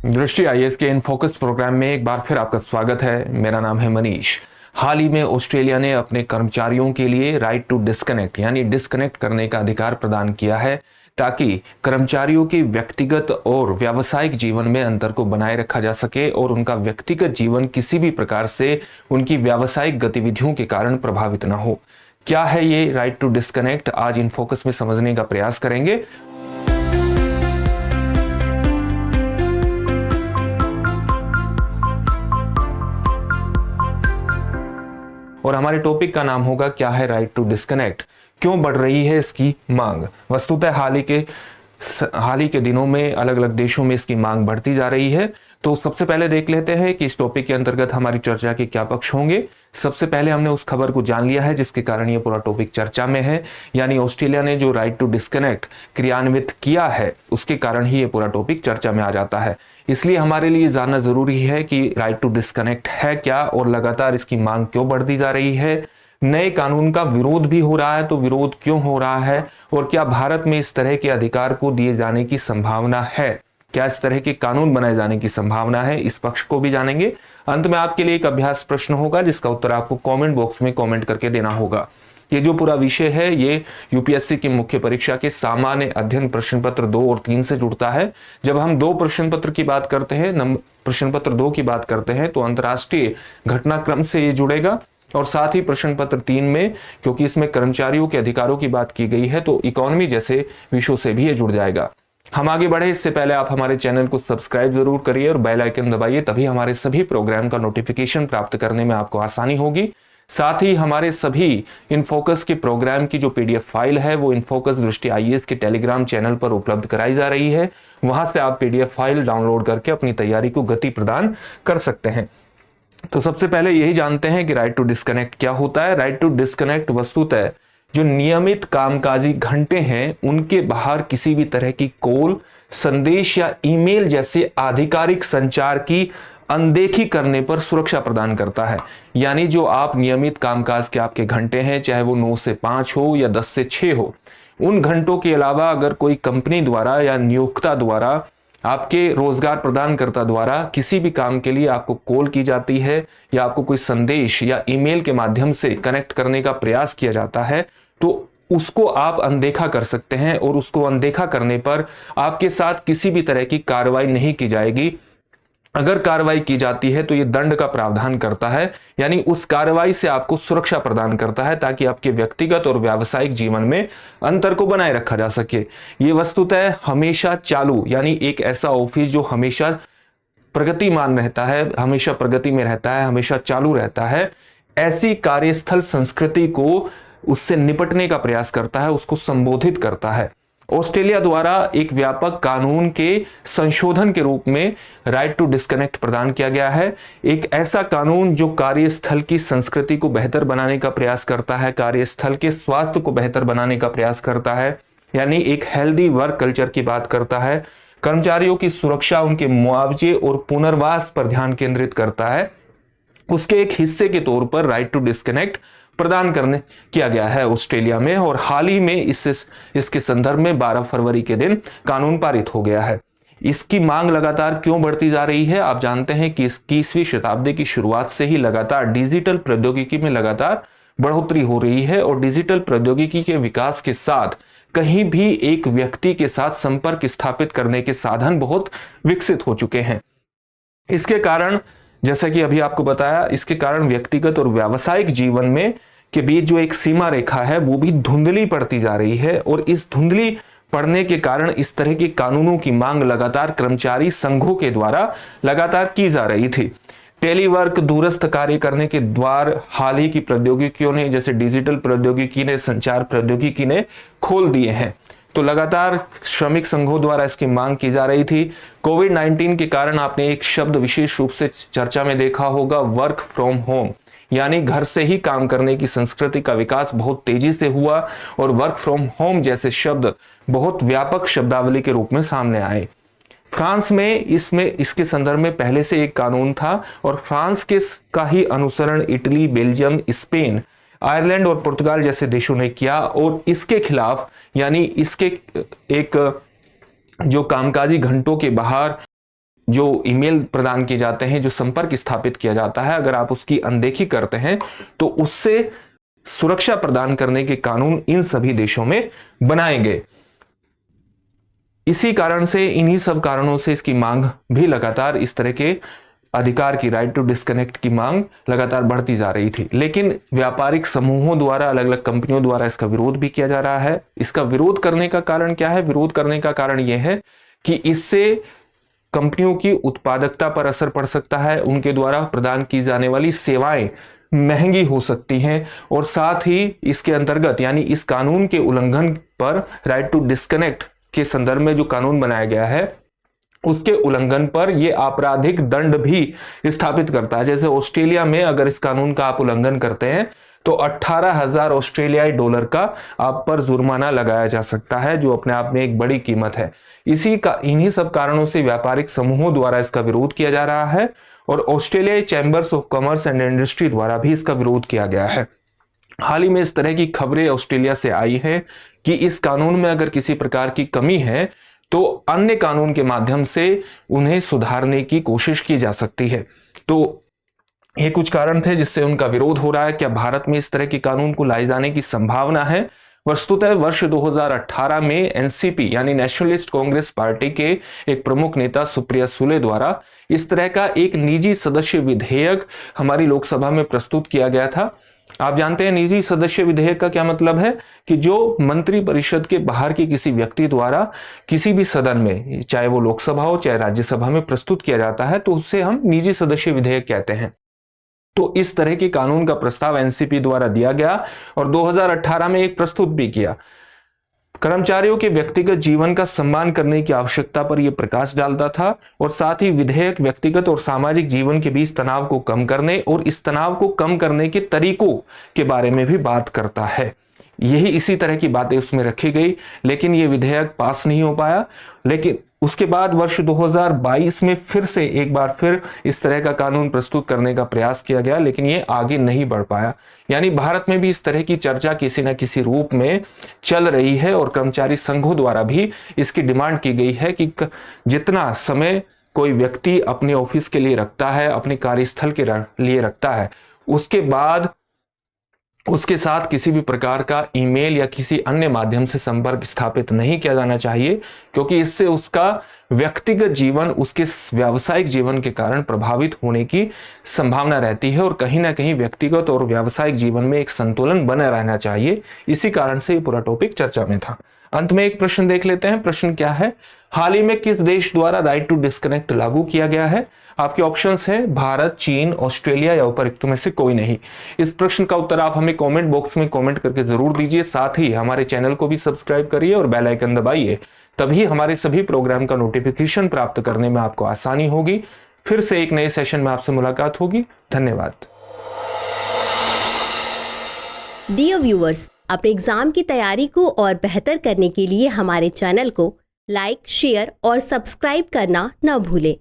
दृष्टि आईएएस के in focus programme में एक बार फिर आपका स्वागत है। मेरा नाम है मनीष। हाल ही में ऑस्ट्रेलिया ने अपने कर्मचारियों के लिए राइट टू डिस्कनेक्ट यानी डिस्कनेक्ट करने का अधिकार प्रदान किया है, ताकि कर्मचारियों के व्यक्तिगत और व्यावसायिक जीवन में अंतर को बनाए रखा जा सके और उनका व्यक्तिगत जीवन किसी भी प्रकार से उनकी व्यावसायिक गतिविधियों के कारण प्रभावित न हो। क्या है ये राइट टू डिस्कनेक्ट, आज इन फोकस में समझने का प्रयास करेंगे। और हमारे टॉपिक का नाम होगा क्या है राइट टू डिस्कनेक्ट, क्यों बढ़ रही है इसकी मांग। वस्तुतः हाल ही के दिनों में अलग अलग देशों में इसकी मांग बढ़ती जा रही है। तो सबसे पहले देख लेते हैं कि इस टॉपिक के अंतर्गत हमारी चर्चा के क्या पक्ष होंगे। सबसे पहले हमने उस खबर को जान लिया है जिसके कारण ये पूरा टॉपिक चर्चा में है, यानी ऑस्ट्रेलिया ने जो राइट टू डिस्कनेक्ट क्रियान्वित किया है उसके कारण ही ये पूरा टॉपिक चर्चा में आ जाता है। इसलिए हमारे लिए जानना जरूरी है कि राइट टू डिस्कनेक्ट है क्या और लगातार इसकी मांग क्यों बढ़ती जा रही है। नए कानून का विरोध भी हो रहा है, तो विरोध क्यों हो रहा है और क्या भारत में इस तरह के अधिकार को दिए जाने की संभावना है, क्या इस तरह के कानून बनाए जाने की संभावना है, इस पक्ष को भी जानेंगे। अंत में आपके लिए एक अभ्यास प्रश्न होगा जिसका उत्तर आपको कमेंट बॉक्स में कमेंट करके देना होगा। ये जो पूरा विषय है ये यूपीएससी की मुख्य परीक्षा के सामान्य अध्ययन प्रश्न पत्र 2 और 3 से जुड़ता है। जब हम 2 प्रश्न पत्र की बात करते हैं, प्रश्न पत्र 2 की बात करते हैं, तो अंतर्राष्ट्रीय घटनाक्रम से ये जुड़ेगा और साथ ही प्रश्न पत्र 3 में, क्योंकि इसमें कर्मचारियों के अधिकारों की बात की गई है, तो इकोनॉमी जैसे विषयों से भी ये जुड़ जाएगा। हम आगे बढ़े इससे पहले आप हमारे चैनल को सब्सक्राइब जरूर करिए और बेल आइकन दबाइए, तभी हमारे सभी प्रोग्राम का नोटिफिकेशन प्राप्त करने में आपको आसानी होगी। साथ ही हमारे सभी इनफोकस के प्रोग्राम की जो पीडीएफ फाइल है वो इनफोकस दृष्टि आईएएस के टेलीग्राम चैनल पर उपलब्ध कराई जा रही है। वहां से आप पीडीएफ फाइल डाउनलोड करके अपनी तैयारी को गति प्रदान कर सकते हैं। तो सबसे पहले यही जानते हैं कि राइट टू डिस्कनेक्ट क्या होता है। राइट टू डिस्कनेक्ट वस्तुतः जो नियमित कामकाजी घंटे हैं उनके बाहर किसी भी तरह की कॉल, संदेश या ईमेल जैसे आधिकारिक संचार की अनदेखी करने पर सुरक्षा प्रदान करता है। यानी जो आप नियमित कामकाज के आपके घंटे हैं, चाहे वो 9 से 5 हो या 10 से 6 हो, उन घंटों के अलावा अगर कोई कंपनी द्वारा या नियोक्ता द्वारा, आपके रोजगार प्रदानकर्ता द्वारा किसी भी काम के लिए आपको कॉल की जाती है या आपको कोई संदेश या ईमेल के माध्यम से कनेक्ट करने का प्रयास किया जाता है, तो उसको आप अनदेखा कर सकते हैं और उसको अनदेखा करने पर आपके साथ किसी भी तरह की कार्रवाई नहीं की जाएगी। अगर कार्रवाई की जाती है तो यह दंड का प्रावधान करता है, यानी उस कार्रवाई से आपको सुरक्षा प्रदान करता है ताकि आपके व्यक्तिगत और व्यावसायिक जीवन में अंतर को बनाए रखा जा सके। यह वस्तुतः हमेशा चालू, यानी एक ऐसा ऑफिस जो हमेशा प्रगतिमान रहता है, हमेशा प्रगति में रहता है, हमेशा चालू रहता है, ऐसी कार्यस्थल संस्कृति को उससे निपटने का प्रयास करता है, उसको संबोधित करता है। ऑस्ट्रेलिया द्वारा एक व्यापक कानून के संशोधन के रूप में राइट टू डिस्कनेक्ट प्रदान किया गया है। एक ऐसा कानून जो कार्यस्थल की संस्कृति को बेहतर बनाने का प्रयास करता है, कार्यस्थल के स्वास्थ्य को बेहतर बनाने का प्रयास करता है, यानी एक हेल्दी वर्क कल्चर की बात करता है, कर्मचारियों की सुरक्षा, उनके मुआवजे और पुनर्वास पर ध्यान केंद्रित करता है। उसके एक हिस्से के तौर पर राइट टू डिस्कनेक्ट प्रदान करने किया गया है ऑस्ट्रेलिया में, और हाल ही में इसके संदर्भ में 12 फरवरी के दिन कानून पारित हो गया है। इसकी मांग लगातार क्यों बढ़ती जा रही है? आप जानते हैं कि 21वीं शताब्दी की शुरुआत से ही लगातार डिजिटल प्रौद्योगिकी में लगातार बढ़ोतरी हो रही है और डिजिटल प्रौद्योगिकी के विकास के साथ कहीं भी एक व्यक्ति के साथ संपर्क स्थापित करने के साधन बहुत विकसित हो चुके हैं। इसके कारण, जैसा कि अभी आपको बताया, इसके कारण व्यक्तिगत और व्यावसायिक जीवन में के बीच जो एक सीमा रेखा है वो भी धुंधली पड़ती जा रही है, और इस धुंधली पड़ने के कारण इस तरह के कानूनों की मांग लगातार कर्मचारी संघों के द्वारा लगातार की जा रही थी। टेलीवर्क, दूरस्थ कार्य करने के द्वार हाल ही की प्रौद्योगिकियों ने, जैसे डिजिटल प्रौद्योगिकी ने, संचार प्रौद्योगिकी ने खोल दिए हैं। तो लगातार श्रमिक संघों द्वारा इसकी मांग की जा रही थी। कोविड-19 के कारण आपने एक शब्द विशेष रूप से चर्चा में देखा होगा, वर्क फ्रॉम होम, यानी घर से ही काम करने की संस्कृति का विकास बहुत तेजी से हुआ और वर्क फ्रॉम होम जैसे शब्द बहुत व्यापक शब्दावली के रूप में सामने आए। फ्रांस में इसके संदर्भ में पहले से एक कानून था और फ्रांस का ही अनुसरण इटली, बेल्जियम, स्पेन, आयरलैंड और पुर्तगाल जैसे देशों ने किया, और इसके खिलाफ, यानी इसके एक जो कामकाजी घंटों के बाहर जो ईमेल प्रदान किए जाते हैं, जो संपर्क स्थापित किया जाता है, अगर आप उसकी अनदेखी करते हैं तो उससे सुरक्षा प्रदान करने के कानून इन सभी देशों में बनाए गए। इसी कारण से, इन्हीं सब कारणों से इसकी मांग भी लगातार, इस तरह के अधिकार की, राइट टू डिस्कनेक्ट की मांग लगातार बढ़ती जा रही थी। लेकिन व्यापारिक समूहों द्वारा, अलग अलग कंपनियों द्वारा इसका विरोध भी किया जा रहा है। इसका विरोध करने का कारण क्या है? विरोध करने का कारण यह है कि इससे कंपनियों की उत्पादकता पर असर पड़ सकता है, उनके द्वारा प्रदान की जाने वाली सेवाएं महंगी हो सकती हैं, और साथ ही इसके अंतर्गत, यानी इस कानून के उल्लंघन पर, राइट टू डिस्कनेक्ट के संदर्भ में जो कानून बनाया गया है, उसके उल्लंघन पर यह आपराधिक दंड भी स्थापित करता है। जैसे ऑस्ट्रेलिया में अगर इस कानून का आप उल्लंघन करते हैं तो 18,000 ऑस्ट्रेलियाई डॉलर का आप पर जुर्माना लगाया जा सकता है, जो अपने आप में एक बड़ी कीमत है। इन्हीं सब कारणों से व्यापारिक समूहों द्वारा इसका विरोध किया जा रहा है, और ऑस्ट्रेलियाई chambers of commerce and industry द्वारा भी इसका विरोध किया गया है। हाल ही में इस तरह की खबरें ऑस्ट्रेलिया से आई हैं कि इस कानून में अगर किसी प्रकार की कमी है तो अन्य कानून के माध्यम से उन्हें सुधारने की कोशिश की जा सकती है। तो ये कुछ कारण थे जिससे उनका विरोध हो रहा है। क्या भारत में इस तरह के कानून को लाए जाने की संभावना है? वस्तुतः वर्ष 2018 में एनसीपी यानी नेशनलिस्ट कांग्रेस पार्टी के एक प्रमुख नेता सुप्रिया सुले द्वारा इस तरह का एक निजी सदस्य विधेयक हमारी लोकसभा में प्रस्तुत किया गया था। आप जानते हैं निजी सदस्य विधेयक का क्या मतलब है? कि जो मंत्री परिषद के बाहर के किसी व्यक्ति द्वारा किसी भी सदन में, चाहे वो लोकसभा हो चाहे राज्यसभा में, प्रस्तुत किया जाता है तो उससे हम निजी सदस्य विधेयक कहते हैं। तो इस तरह के कानून का प्रस्ताव एनसीपी द्वारा दिया गया और 2018 में एक प्रस्तुत भी किया। कर्मचारियों के व्यक्तिगत जीवन का सम्मान करने की आवश्यकता पर यह प्रकाश डालता था, और साथ ही विधेयक व्यक्तिगत और सामाजिक जीवन के बीच तनाव को कम करने और इस तनाव को कम करने के तरीकों के बारे में भी बात करता है। यही इसी तरह की बातें उसमें रखी गई, लेकिन यह विधेयक पास नहीं हो पाया। लेकिन उसके बाद वर्ष 2022 में फिर से एक बार फिर इस तरह का कानून प्रस्तुत करने का प्रयास किया गया, लेकिन ये आगे नहीं बढ़ पाया। यानी भारत में भी इस तरह की चर्चा किसी न किसी रूप में चल रही है, और कर्मचारी संघों द्वारा भी इसकी डिमांड की गई है कि जितना समय कोई व्यक्ति अपने ऑफिस के लिए रखता है, अपने कार्यस्थल के लिए रखता है, उसके बाद उसके साथ किसी भी प्रकार का ईमेल या किसी अन्य माध्यम से संपर्क स्थापित नहीं किया जाना चाहिए, क्योंकि इससे उसका व्यक्तिगत जीवन उसके व्यावसायिक जीवन के कारण प्रभावित होने की संभावना रहती है, और कहीं ना कहीं व्यक्तिगत और व्यावसायिक जीवन में एक संतुलन बना रहना चाहिए। इसी कारण से ये पूरा टॉपिक चर्चा में था। अंत में एक प्रश्न देख लेते हैं। प्रश्न क्या है? हाल ही में किस देश द्वारा राइट टू डिस्कनेक्ट लागू किया गया है? आपके ऑप्शंस हैं भारत, चीन, ऑस्ट्रेलिया या उपरोक्त में से कोई नहीं। इस प्रश्न का उत्तर आप हमें कमेंट बॉक्स में कमेंट करके जरूर दीजिए। साथ ही हमारे चैनल को भी सब्सक्राइब करिए और बेल आइकन दबाइए, तभी हमारे सभी प्रोग्राम का नोटिफिकेशन प्राप्त करने में आपको आसानी होगी। फिर से एक नए सेशन में आपसे मुलाकात होगी। धन्यवाद। डियर व्यूअर्स, अपने एग्जाम की तैयारी को और बेहतर करने के लिए हमारे चैनल को लाइक, शेयर और सब्सक्राइब करना न भूलें।